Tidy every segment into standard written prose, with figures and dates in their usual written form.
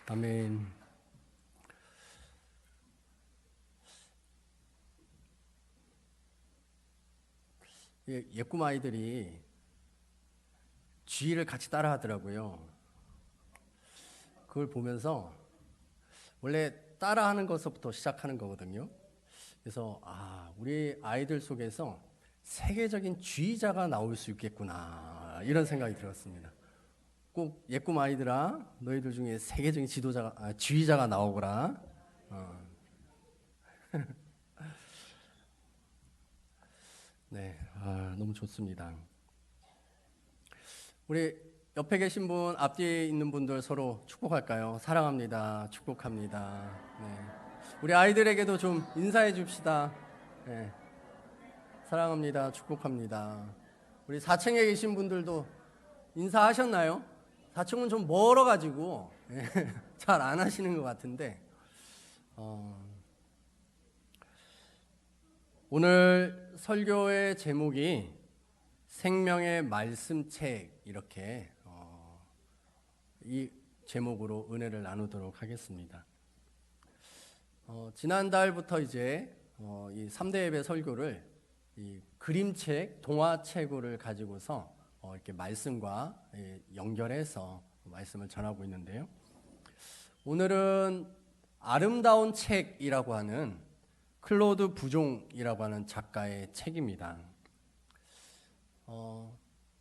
아멘. 예꿈 아이들이 쥐를 같이 따라 하더라고요. 그걸 보면서 원래 따라하는 것부터 시작하는 거거든요. 그래서 우리 아이들 속에서 세계적인 쥐자가 나올 수 있겠구나, 이런 생각이 들었습니다. 꼭 예꿈 아이들아, 너희들 중에 세계적인 쥐자가 나오거라. 네, 너무 좋습니다. 우리 옆에 계신 분, 앞뒤에 있는 분들 서로 축복할까요? 사랑합니다. 축복합니다. 네. 우리 아이들에게도 좀 인사해 줍시다. 네. 사랑합니다. 축복합니다. 우리 4층에 계신 분들도 인사하셨나요? 4층은 좀 멀어가지고 잘 안 하시는 것 같은데, 오늘 설교의 제목이 생명의 말씀책, 이렇게 이 제목으로 은혜를 나누도록 하겠습니다. 지난달부터 이제 이 3대 예배 설교를 이 그림책, 동화책을 가지고서 이렇게 말씀과 연결해서 말씀을 전하고 있는데요. 오늘은 아름다운 책이라고 하는 클로드 부종이라고 하는 작가의 책입니다.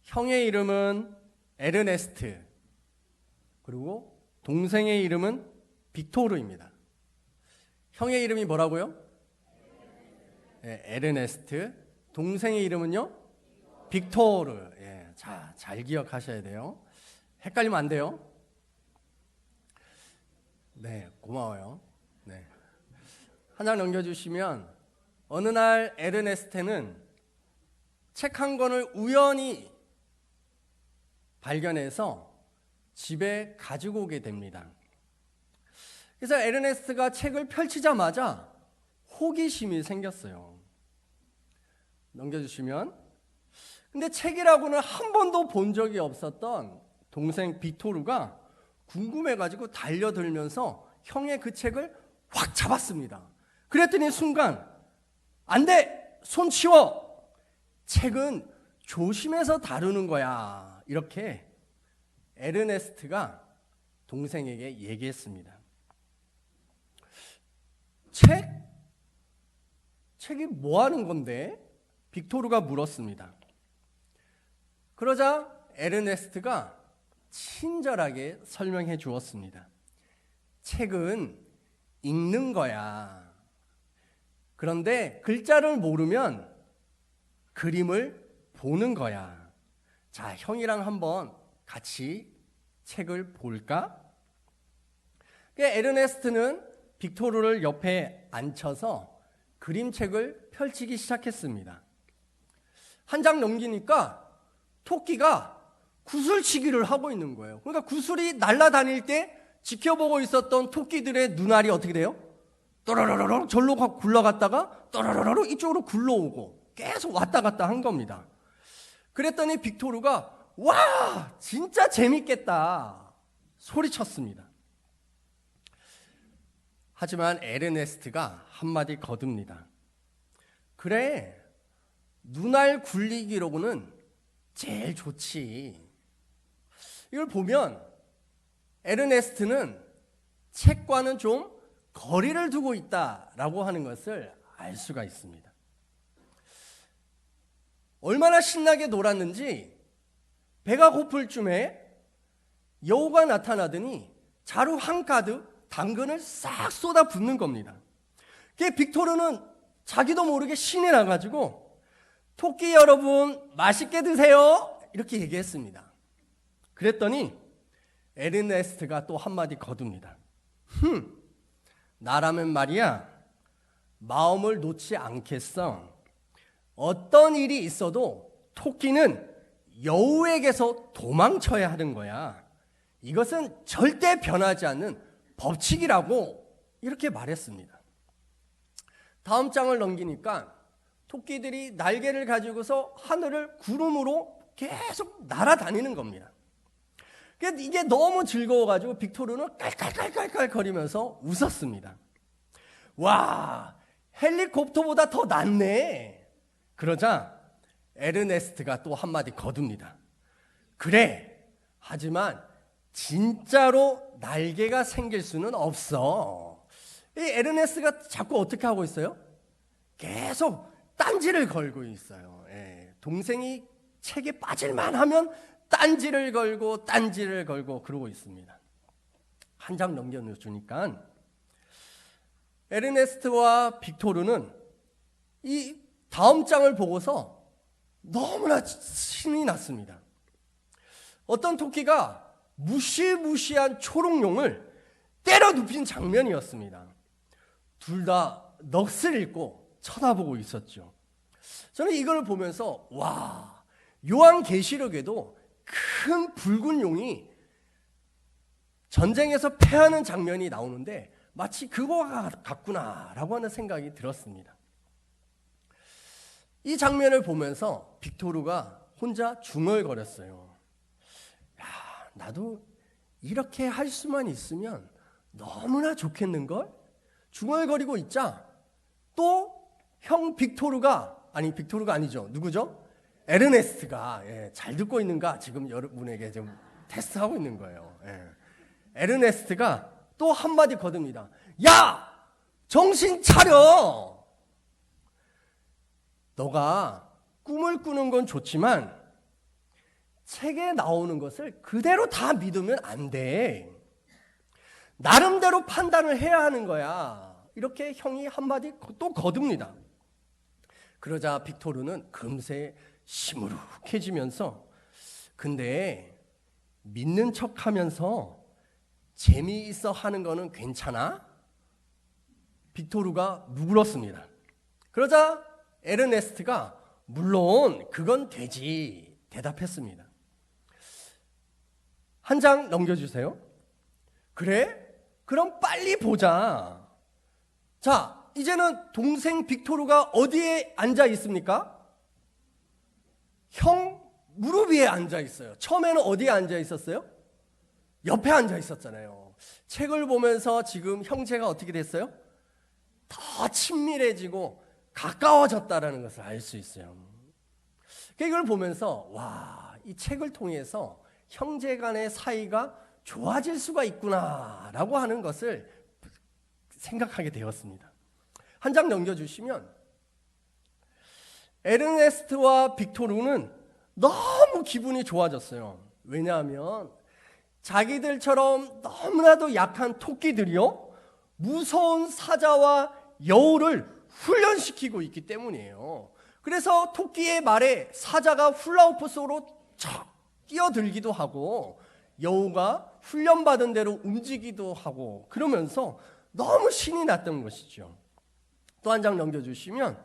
형의 이름은 에르네스트, 그리고 동생의 이름은 빅토르입니다. 형의 이름이 뭐라고요? 에르네스트. 동생의 이름은요? 빅토르. 자, 잘 기억하셔야 돼요. 헷갈리면 안 돼요. 네, 고마워요. 네. 한 장 넘겨주시면, 어느 날 에르네스트는 책 한 권을 우연히 발견해서 집에 가지고 오게 됩니다. 그래서 에르네스트가 책을 펼치자마자 호기심이 생겼어요. 넘겨주시면, 근데 책이라고는 한 번도 본 적이 없었던 동생 빅토르가 궁금해가지고 달려들면서 형의 그 책을 확 잡았습니다. 그랬더니 순간, 안 돼! 손 치워! 책은 조심해서 다루는 거야. 이렇게 에르네스트가 동생에게 얘기했습니다. 책이 뭐 하는 건데? 빅토르가 물었습니다. 그러자 에르네스트가 친절하게 설명해 주었습니다. 책은 읽는 거야. 그런데 글자를 모르면 그림을 보는 거야. 자, 형이랑 한번 같이 책을 볼까? 에르네스트는 빅토르를 옆에 앉혀서 그림책을 펼치기 시작했습니다. 한 장 넘기니까 토끼가 구슬치기를 하고 있는 거예요. 그러니까 구슬이 날아다닐 때 지켜보고 있었던 토끼들의 눈알이 어떻게 돼요? 또라라라라 절로 굴러갔다가 또라라라라 이쪽으로 굴러오고 계속 왔다 갔다 한 겁니다. 그랬더니 빅토르가 와, 진짜 재밌겠다 소리쳤습니다. 하지만 에르네스트가 한마디 거듭니다. 그래, 눈알 굴리기로는 제일 좋지. 이걸 보면 에르네스트는 책과는 좀 거리를 두고 있다라고 하는 것을 알 수가 있습니다. 얼마나 신나게 놀았는지 배가 고플 쯤에 여우가 나타나더니 자루 한 가득 당근을 싹 쏟아 붓는 겁니다. 빅토르는 자기도 모르게 신이 나가지고 토끼 여러분 맛있게 드세요 이렇게 얘기했습니다. 그랬더니 에르네스트가 또 한마디 거둡니다. 나라면 말이야 마음을 놓지 않겠어. 어떤 일이 있어도 토끼는 여우에게서 도망쳐야 하는 거야. 이것은 절대 변하지 않는 법칙이라고 이렇게 말했습니다. 다음 장을 넘기니까 토끼들이 날개를 가지고서 하늘을 구름으로 계속 날아다니는 겁니다. 이게 너무 즐거워가지고 빅토르는 깔깔깔깔깔 거리면서 웃었습니다. 와, 헬리콥터보다 더 낫네. 그러자 에르네스트가 또 한마디 거둡니다. 그래, 하지만 진짜로 날개가 생길 수는 없어. 이 에르네스트가 자꾸 어떻게 하고 있어요? 계속 딴지를 걸고 있어요. 동생이 책에 빠질만 하면 딴지를 걸고 그러고 있습니다. 한 장 넘겨주니까 에르네스트와 빅토르는 이 다음 장을 보고서 너무나 신이 났습니다. 어떤 토끼가 무시무시한 초록용을 때려 눕힌 장면이었습니다. 둘 다 넋을 잃고 쳐다보고 있었죠. 저는 이걸 보면서 와, 요한계시록에도 큰 붉은 용이 전쟁에서 패하는 장면이 나오는데 마치 그거와 같구나라고 하는 생각이 들었습니다. 이 장면을 보면서 빅토르가 혼자 중얼거렸어요. 야, 나도 이렇게 할 수만 있으면 너무나 좋겠는걸? 중얼거리고 있자 또 형 빅토르가 아니죠. 누구죠? 에르네스트가 잘 듣고 있는가 지금 여러분에게 좀 테스트하고 있는 거예요. 에르네스트가 또 한마디 거듭니다. 야! 정신 차려! 너가 꿈을 꾸는 건 좋지만 책에 나오는 것을 그대로 다 믿으면 안 돼. 나름대로 판단을 해야 하는 거야. 이렇게 형이 한마디 또 거둡니다. 그러자 빅토르는 금세 시무룩해지면서 근데 믿는 척하면서 재미있어 하는 거는 괜찮아? 빅토르가 누그렀습니다. 그러자 에르네스트가 물론 그건 되지 대답했습니다. 한 장 넘겨주세요. 그래? 그럼 빨리 보자. 자, 이제는 동생 빅토르가 어디에 앉아 있습니까? 형 무릎 위에 앉아 있어요. 처음에는 어디에 앉아 있었어요? 옆에 앉아 있었잖아요. 책을 보면서 지금 형제가 어떻게 됐어요? 더 친밀해지고 가까워졌다라는 것을 알 수 있어요. 이걸 보면서 와, 이 책을 통해서 형제 간의 사이가 좋아질 수가 있구나라고 하는 것을 생각하게 되었습니다. 한 장 넘겨주시면 에르네스트와 빅토르는 너무 기분이 좋아졌어요. 왜냐하면 자기들처럼 너무나도 약한 토끼들이요 무서운 사자와 여우를 훈련시키고 있기 때문이에요. 그래서 토끼의 말에 사자가 훌라후프 속으로 척 뛰어들기도 하고 여우가 훈련받은 대로 움직이기도 하고 그러면서 너무 신이 났던 것이죠. 또 한 장 넘겨주시면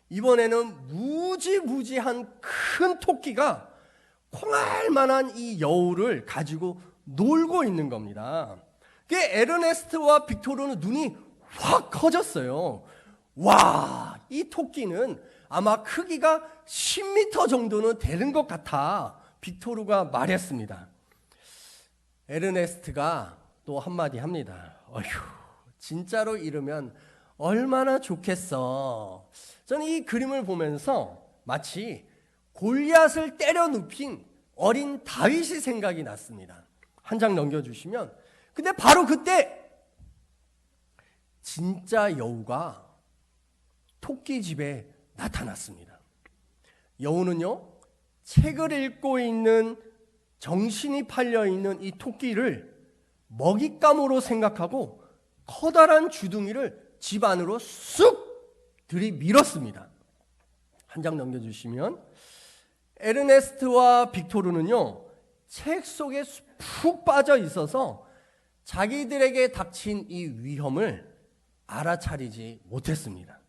이번에는 무지무지한 큰 토끼가 콩알만한 이 여우를 가지고 놀고 있는 겁니다. 에르네스트와 빅토르는 눈이 확 커졌어요. 와, 이 토끼는 아마 크기가 10m 정도는 되는 것 같아 빅토르가 말했습니다. 에르네스트가 또 한마디 합니다. 어휴, 진짜로 이러면 얼마나 좋겠어. 저는 이 그림을 보면서 마치 골리앗을 때려 눕힌 어린 다윗이 생각이 났습니다. 한 장 넘겨주시면 근데 바로 그때 진짜 여우가 토끼 집에 나타났습니다. 여우는요 책을 읽고 있는 정신이 팔려있는 이 토끼를 먹잇감으로 생각하고 커다란 주둥이를 집 안으로 쑥 들이밀었습니다. 한 장 넘겨주시면 에르네스트와 빅토르는요 책 속에 푹 빠져 있어서 자기들에게 닥친 이 위험을 알아차리지 못했습니다.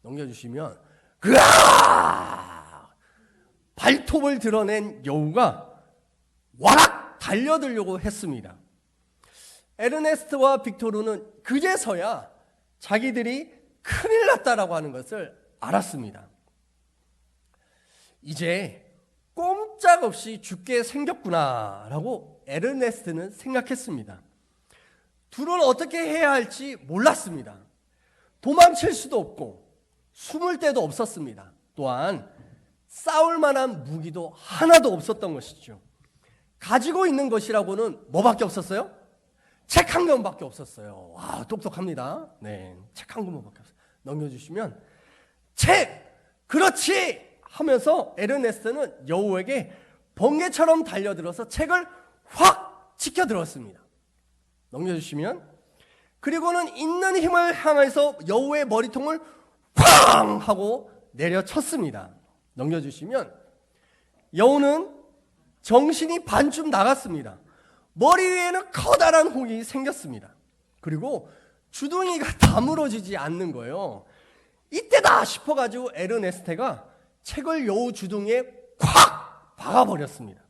넘겨주시면 으아! 발톱을 드러낸 여우가 와락 달려들려고 했습니다. 에르네스트와 빅토르는 그제서야 자기들이 큰일 났다라고 하는 것을 알았습니다. 이제 꼼짝없이 죽게 생겼구나라고 에르네스트는 생각했습니다. 둘은 어떻게 해야 할지 몰랐습니다. 도망칠 수도 없고 숨을 데도 없었습니다. 또한 싸울 만한 무기도 하나도 없었던 것이죠. 가지고 있는 것이라고는 뭐밖에 없었어요? 책 한 권밖에 없었어요. 와, 똑똑합니다. 네, 책 한 권밖에 없어요. 넘겨주시면 책! 그렇지! 하면서 에르네스트는 여우에게 번개처럼 달려들어서 책을 확 치켜들었습니다. 넘겨주시면 그리고는 있는 힘을 향해서 여우의 머리통을 쾅! 하고 내려쳤습니다. 넘겨주시면 여우는 정신이 반쯤 나갔습니다. 머리 위에는 커다란 혹이 생겼습니다. 그리고 주둥이가 다물어지지 않는 거예요. 이때다 싶어가지고 에르네스테가 책을 여우 주둥이에 콱 박아버렸습니다.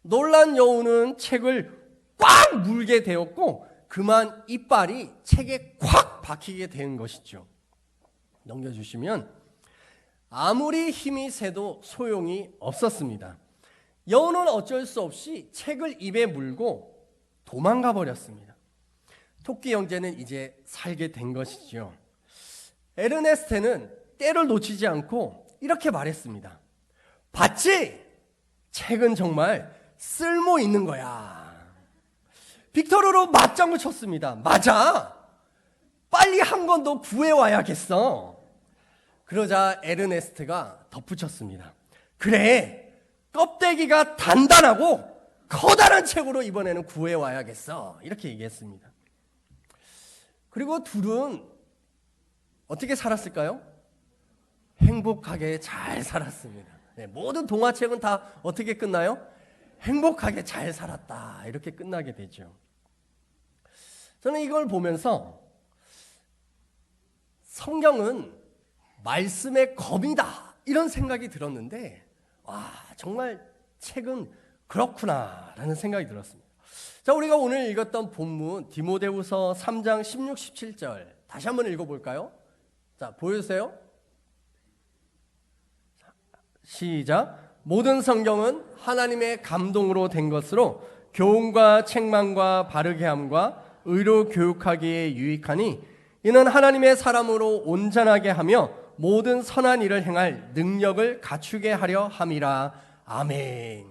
놀란 여우는 책을 꽉 물게 되었고 그만 이빨이 책에 콱 박히게 된 것이죠. 넘겨주시면 아무리 힘이 세도 소용이 없었습니다. 여우는 어쩔 수 없이 책을 입에 물고 도망가 버렸습니다. 토끼 형제는 이제 살게 된 것이죠. 에르네스테는 때를 놓치지 않고 이렇게 말했습니다. 봤지? 책은 정말 쓸모 있는 거야. 빅토르로 맞장구 쳤습니다. 맞아. 빨리 한 권 더 구해와야겠어. 그러자 에르네스트가 덧붙였습니다. 그래. 껍데기가 단단하고 커다란 책으로 이번에는 구해와야겠어. 이렇게 얘기했습니다. 그리고 둘은 어떻게 살았을까요? 행복하게 잘 살았습니다. 네, 모든 동화책은 다 어떻게 끝나요? 행복하게 잘 살았다. 이렇게 끝나게 되죠. 저는 이걸 보면서 성경은 말씀의 검이다. 이런 생각이 들었는데 와, 정말 책은 그렇구나라는 생각이 들었습니다. 자, 우리가 오늘 읽었던 본문 디모데후서 3장 16, 17절 다시 한번 읽어볼까요? 자, 보여주세요. 시작. 모든 성경은 하나님의 감동으로 된 것으로 교훈과 책망과 바르게 함과 의로 교육하기에 유익하니 이는 하나님의 사람으로 온전하게 하며 모든 선한 일을 행할 능력을 갖추게 하려 함이라. 아멘.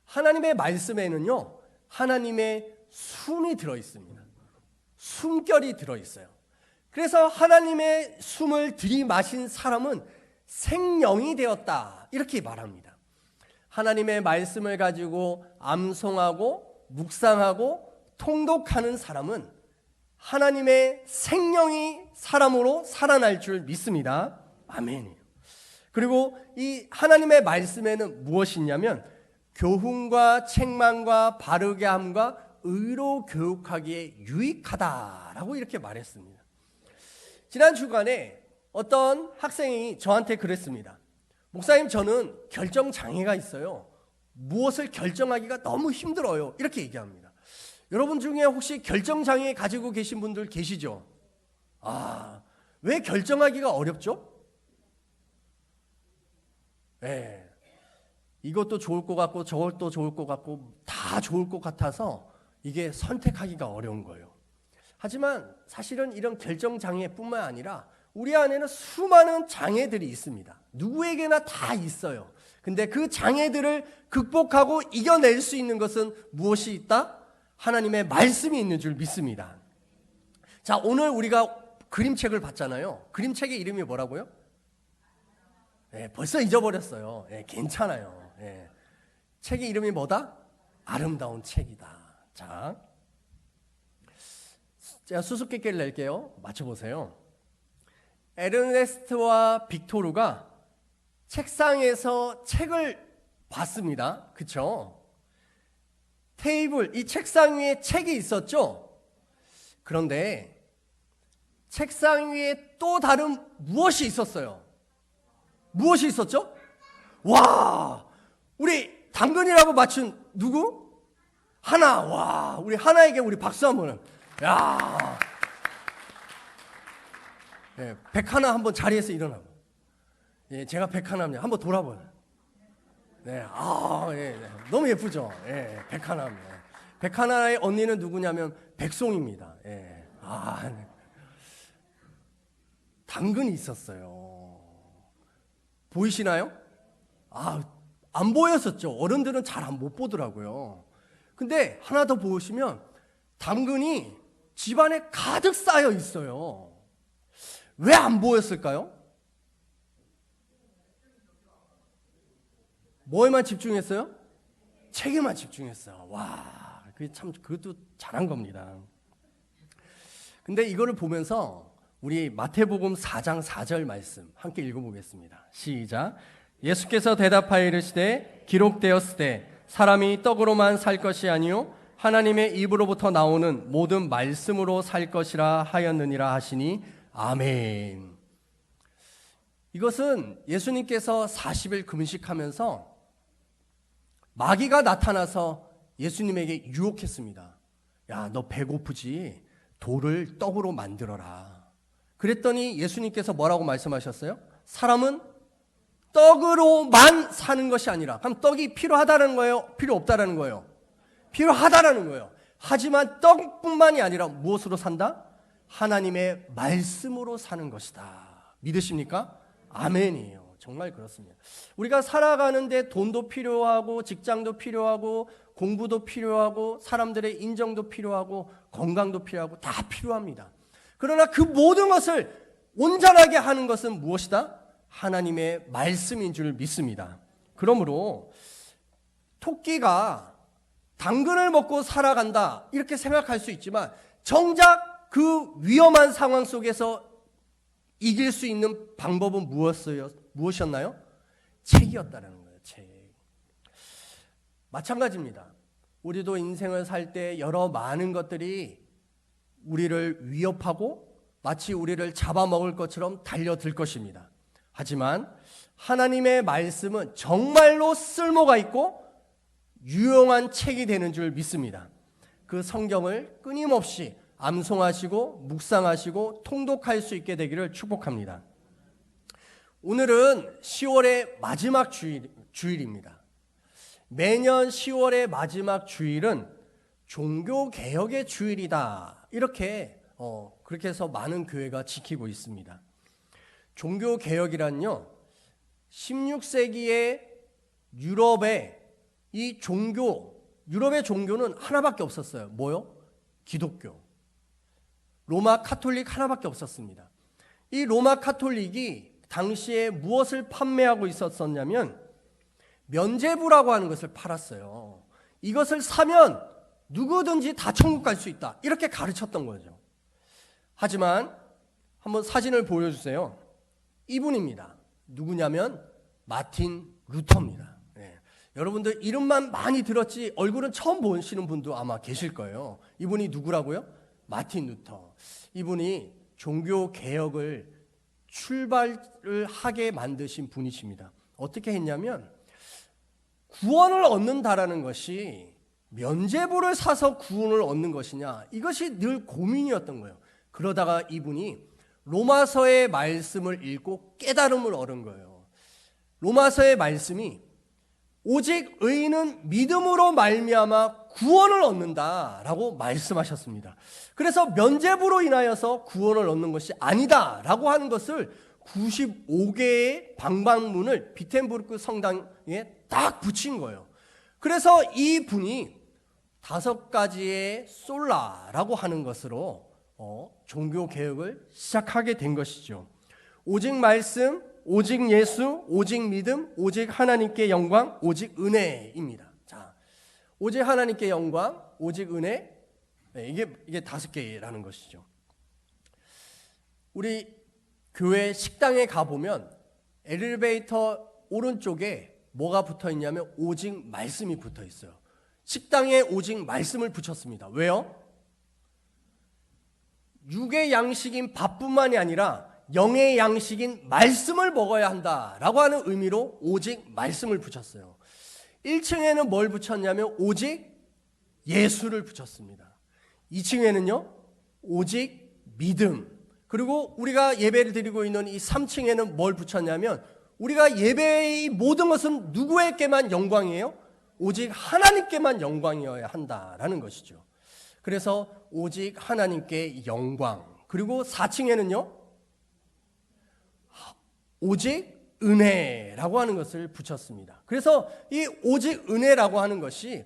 하나님의 말씀에는요, 하나님의 숨이 들어있습니다. 숨결이 들어있어요. 그래서 하나님의 숨을 들이마신 사람은 생명이 되었다. 이렇게 말합니다. 하나님의 말씀을 가지고 암송하고 묵상하고 통독하는 사람은 하나님의 생명이 사람으로 살아날 줄 믿습니다. 아멘이에요. 그리고 이 하나님의 말씀에는 무엇이 있냐면 교훈과 책망과 바르게 함과 의로 교육하기에 유익하다라고 이렇게 말했습니다. 지난 주간에 어떤 학생이 저한테 그랬습니다. 목사님, 저는 결정 장애가 있어요. 무엇을 결정하기가 너무 힘들어요. 이렇게 얘기합니다. 여러분 중에 혹시 결정 장애 가지고 계신 분들 계시죠? 왜 결정하기가 어렵죠? 네. 이것도 좋을 것 같고 저것도 좋을 것 같고 다 좋을 것 같아서 이게 선택하기가 어려운 거예요. 하지만 사실은 이런 결정 장애뿐만 아니라 우리 안에는 수많은 장애들이 있습니다. 누구에게나 다 있어요. 근데 그 장애들을 극복하고 이겨낼 수 있는 것은 무엇이 있다? 하나님의 말씀이 있는 줄 믿습니다. 자, 오늘 우리가 그림책을 봤잖아요. 그림책의 이름이 뭐라고요? 네, 벌써 잊어버렸어요. 네, 괜찮아요. 네. 책의 이름이 뭐다? 아름다운 책이다. 자, 제가 수수께끼를 낼게요. 맞춰보세요. 에르네스트와 빅토르가 책상에서 책을 봤습니다. 그쵸? 테이블, 이 책상 위에 책이 있었죠? 그런데 책상 위에 또 다른 무엇이 있었어요? 무엇이 있었죠? 와, 우리 당근이라고 맞춘 누구? 하나. 와, 우리 하나에게 우리 박수 한번. 야, 예, 백하나 한번 자리에서 일어나고. 예, 제가 백하나입니다. 한번 돌아봐요. 네, 예, 네. 너무 예쁘죠? 예, 백하나입니다. 백하나의 언니는 누구냐면 백송입니다. 예, 네. 당근이 있었어요. 보이시나요? 안 보였었죠. 어른들은 잘 못 보더라고요. 근데 하나 더 보시면 당근이 집안에 가득 쌓여 있어요. 왜 안 보였을까요? 뭐에만 집중했어요? 책에만 집중했어요. 와, 그게 참, 그것도 잘한 겁니다. 근데 이거를 보면서 우리 마태복음 4장 4절 말씀 함께 읽어보겠습니다. 시작. 예수께서 대답하여 이르시되 기록되었으되 사람이 떡으로만 살 것이 아니요 하나님의 입으로부터 나오는 모든 말씀으로 살 것이라 하였느니라 하시니 아멘. 이것은 예수님께서 40일 금식하면서 마귀가 나타나서 예수님에게 유혹했습니다. 야, 너 배고프지? 돌을 떡으로 만들어라. 그랬더니 예수님께서 뭐라고 말씀하셨어요? 사람은 떡으로만 사는 것이 아니라, 그럼 떡이 필요하다는 거예요? 필요 없다라는 거예요? 필요하다라는 거예요. 하지만 떡뿐만이 아니라 무엇으로 산다? 하나님의 말씀으로 사는 것이다. 믿으십니까? 아멘이에요. 정말 그렇습니다. 우리가 살아가는데 돈도 필요하고 직장도 필요하고 공부도 필요하고 사람들의 인정도 필요하고 건강도 필요하고 다 필요합니다. 그러나 그 모든 것을 온전하게 하는 것은 무엇이다? 하나님의 말씀인 줄 믿습니다. 그러므로 토끼가 당근을 먹고 살아간다 이렇게 생각할 수 있지만 정작 그 위험한 상황 속에서 이길 수 있는 방법은 무엇이었나요? 책이었다는 거예요. 책. 마찬가지입니다. 우리도 인생을 살 때 여러 많은 것들이 우리를 위협하고 마치 우리를 잡아먹을 것처럼 달려들 것입니다. 하지만 하나님의 말씀은 정말로 쓸모가 있고 유용한 책이 되는 줄 믿습니다. 그 성경을 끊임없이 암송하시고 묵상하시고 통독할 수 있게 되기를 축복합니다. 오늘은 10월의 마지막 주일입니다. 매년 10월의 마지막 주일은 종교개혁의 주일이다. 이렇게 그렇게 해서 많은 교회가 지키고 있습니다. 종교개혁이란요, 16세기의 유럽의 유럽의 종교는 하나밖에 없었어요. 뭐요? 기독교. 로마 카톨릭 하나밖에 없었습니다. 이 로마 카톨릭이 당시에 무엇을 판매하고 있었냐면 면죄부라고 하는 것을 팔았어요. 이것을 사면 누구든지 다 천국 갈 수 있다. 이렇게 가르쳤던 거죠. 하지만 한번 사진을 보여주세요. 이분입니다. 누구냐면 마틴 루터입니다. 네. 여러분들 이름만 많이 들었지 얼굴은 처음 보시는 분도 아마 계실 거예요. 이분이 누구라고요? 마틴 루터. 이분이 종교 개혁을 출발을 하게 만드신 분이십니다. 어떻게 했냐면 구원을 얻는다라는 것이 면죄부를 사서 구원을 얻는 것이냐, 이것이 늘 고민이었던 거예요. 그러다가 이분이 로마서의 말씀을 읽고 깨달음을 얻은 거예요. 로마서의 말씀이 오직 의인은 믿음으로 말미암아 구원을 얻는다라고 말씀하셨습니다. 그래서 면죄부로 인하여서 구원을 얻는 것이 아니다라고 하는 것을 95개의 방방문을 비텐부르크 성당에 딱 붙인 거예요. 그래서 이 분이 5가지의 솔라라고 하는 것으로 종교 개혁을 시작하게 된 것이죠. 오직 말씀, 오직 예수, 오직 믿음, 오직 하나님께 영광, 오직 은혜입니다. 자, 오직 하나님께 영광, 오직 은혜, 네, 이게 5개라는 것이죠. 우리 교회 식당에 가보면 엘리베이터 오른쪽에 뭐가 붙어 있냐면 오직 말씀이 붙어 있어요. 식당에 오직 말씀을 붙였습니다. 왜요? 육의 양식인 밥뿐만이 아니라 영의 양식인 말씀을 먹어야 한다라고 하는 의미로 오직 말씀을 붙였어요. 1층에는 뭘 붙였냐면 오직 예수를 붙였습니다. 2층에는요 오직 믿음, 그리고 우리가 예배를 드리고 있는 이 3층에는 뭘 붙였냐면 우리가 예배의 모든 것은 누구에게만 영광이에요? 오직 하나님께만 영광이어야 한다라는 것이죠. 그래서 오직 하나님께 영광, 그리고 4층에는요 오직 은혜라고 하는 것을 붙였습니다. 그래서 이 오직 은혜라고 하는 것이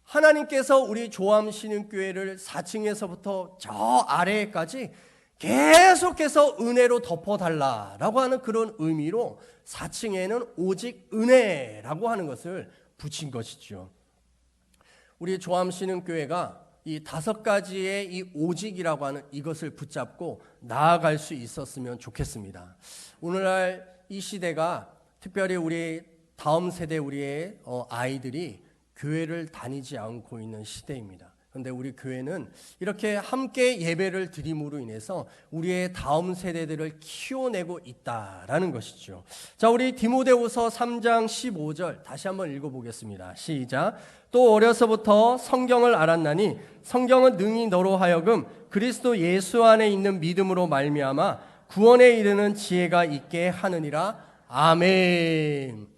하나님께서 우리 조암신흥교회를 4층에서부터 저 아래까지 계속해서 은혜로 덮어달라라고 하는 그런 의미로 4층에는 오직 은혜라고 하는 것을 붙인 것이죠. 우리 조암신흥교회가 이 5가지의 이 오직이라고 하는 이것을 붙잡고 나아갈 수 있었으면 좋겠습니다. 오늘날 이 시대가 특별히 우리 다음 세대 우리의 아이들이 교회를 다니지 않고 있는 시대입니다. 그런데 우리 교회는 이렇게 함께 예배를 드림으로 인해서 우리의 다음 세대들을 키워내고 있다라는 것이죠. 자, 우리 디모데후서 3장 15절 다시 한번 읽어보겠습니다. 시작. 또 어려서부터 성경을 알았나니 성경은 능히 너로 하여금 그리스도 예수 안에 있는 믿음으로 말미암아 구원에 이르는 지혜가 있게 하느니라. 아멘.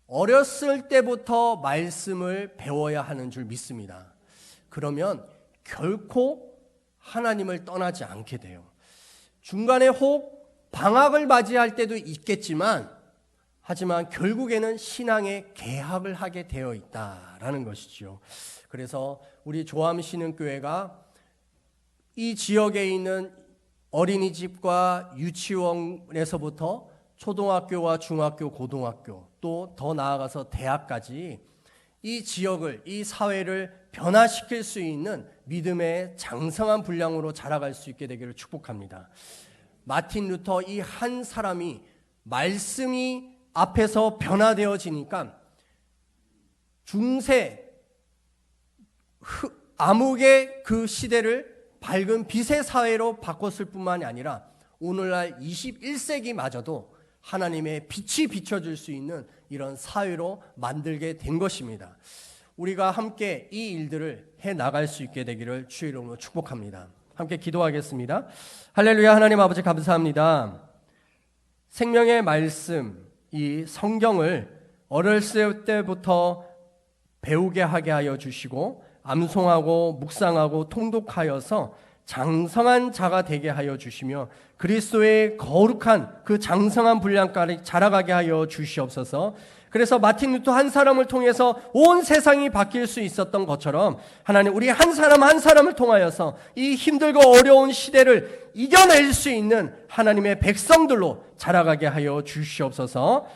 어렸을 때부터 말씀을 배워야 하는 줄 믿습니다. 그러면 결코 하나님을 떠나지 않게 돼요. 중간에 혹 방학을 맞이할 때도 있겠지만 하지만 결국에는 신앙의 개학을 하게 되어 있다라는 것이죠. 그래서 우리 조암신흥교회가 이 지역에 있는 어린이집과 유치원에서부터 초등학교와 중학교, 고등학교, 또 더 나아가서 대학까지 이 지역을, 이 사회를 변화시킬 수 있는 믿음의 장성한 분량으로 자라갈 수 있게 되기를 축복합니다. 마틴 루터 이 한 사람이 말씀이 앞에서 변화되어지니까 중세 암흑의 그 시대를 밝은 빛의 사회로 바꿨을 뿐만이 아니라 오늘날 21세기마저도 하나님의 빛이 비춰줄 수 있는 이런 사회로 만들게 된 것입니다. 우리가 함께 이 일들을 해나갈 수 있게 되기를 주의 이름으로 축복합니다. 함께 기도하겠습니다. 할렐루야. 하나님 아버지 감사합니다. 생명의 말씀, 이 성경을 어렸을 때부터 배우게 하게 하여 주시고 암송하고 묵상하고 통독하여서 장성한 자가 되게 하여 주시며 그리스도의 거룩한 그 장성한 분량까지 자라가게 하여 주시옵소서. 그래서 마틴 루터 한 사람을 통해서 온 세상이 바뀔 수 있었던 것처럼 하나님 우리 한 사람 한 사람을 통하여서 이 힘들고 어려운 시대를 이겨낼 수 있는 하나님의 백성들로 자라가게 하여 주시옵소서.